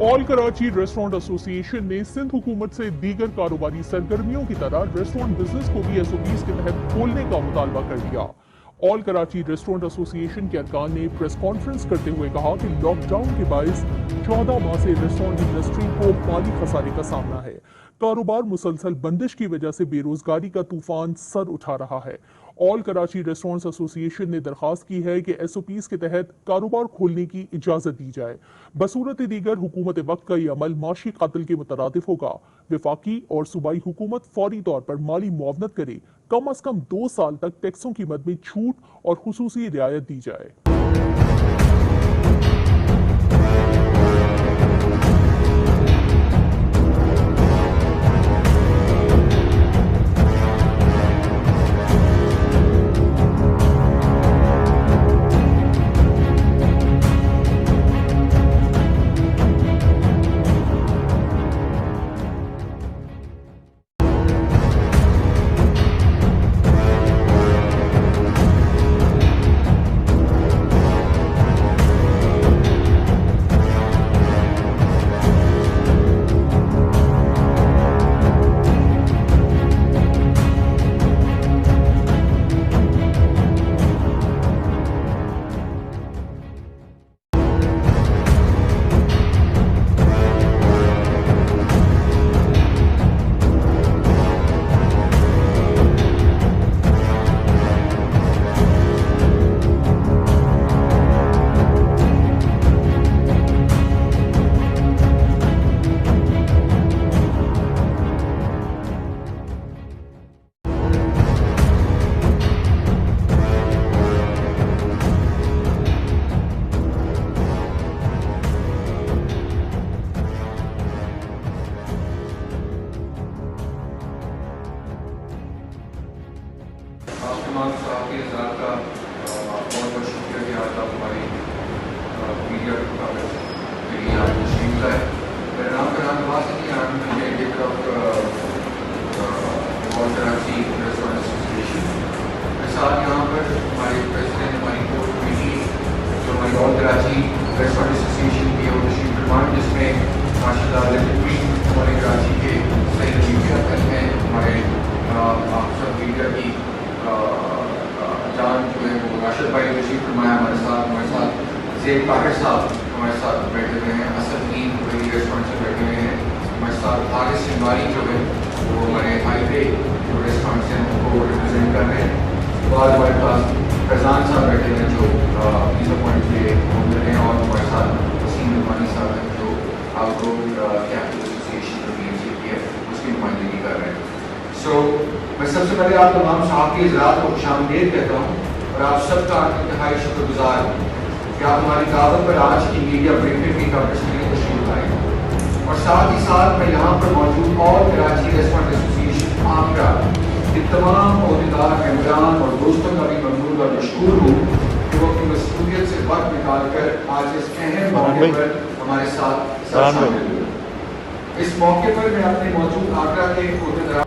All Karachi restaurant association ने सिंध हुकूमत से दीगर कारोबारी सरगर्मियों की तरह रेस्टोरेंट बिजनेस को भी एसओपीज के तहत खोलने का मुतालबा कर दिया। ऑल कराची रेस्टोरेंट एसोसिएशन के अरकान ने प्रेस कॉन्फ्रेंस करते हुए कहा कि लॉकडाउन के बायस 14 माह से रेस्टोरेंट इंडस्ट्री को माली खसारे का सामना है। कारोबार मुसलसल बंदिश की वजह से बेरोजगारी का तूफान सर उठा रहा है। ऑल कराची रेस्टोरेंट्स एसोसिएशन ने दरखास्त की है कि एसओपीज के तहत कारोबार खोलने की इजाजत दी जाए। बसूरत दीगर हुकूमत वक्त का ये अमल माशी कातिल के मुतरादिफ होगा। विफाकी और सूबाई हुकूमत फौरी तौर पर माली मुआवनत करे, कम अज कम 2 साल तक टैक्सों की मद में छूट और खुसूसी रियायत दी जाए। तमाम साथी हज़ार का बहुत बहुत शुक्रिया कि आज आप हमारी मीडिया कवरेज के लिए आज तशरीफ लाए। मेरा नाम का नाम नवाज नहीं है, मैं editor of all Karachi restaurant association. मेरे साथ यहाँ पर हमारे प्रेसिडेंट, हमारी कोर कमेटी जो हमारी ऑल कराची रेस्टोरेंट एसोसिएशन की है वो तशरीफ फरमान, जिसमें माशाल्लाह हमारे कराची के सही मीडिया कल हैं, हमारे आप सब मीडिया की जान जो है वो राशिद भाई तशरीफ फरमाया हमारे साथ ज़ेब ताहिर साहब हमारे साथ बैठे हुए हैं, असदीन वही रेस्टोरेंट से बैठे हुए हैं हमारे साथ, आगे सिंगारी जो है वो हमारे हाईवे जो रेस्टोरेंट हैं उनको रिप्रेजेंट कर रहे हैं। बाद हमारे पास फैजान साहब बैठे हैं जो वीज़ा पॉइंट के होल्डर हैं, और हमारे साथ वसीम रुमानी साहब हैं जो आउटडोर कैपिटल एसोसिएशन जो BNC की है उसकी नुमाइंदगी कर रहे हैं। मैं सबसे पहले आप तमाम साहब हज़रात को खुशामदीद कहता हूँ और आप सबका इंतहाई शुक्रगुजार हूँ कि आप हमारी दावत पर आज की मीडिया ब्रीफिंग की कवरेज के लिए तशरीफ लाए। और साथ ही साथ मैं यहाँ पर मौजूद all Karachi restaurant association Agra के तमाम अहदेदार, मेंबरान और दोस्तों का भी ममनून और मशकूर हूँ कि वो अपनी मसरूलियत से वक्त निकाल कर आज इस अहम मौके पर हमारे साथ शामिल हुए। इस मौके पर मैं अपने मौजूद आगरा के अहदेदार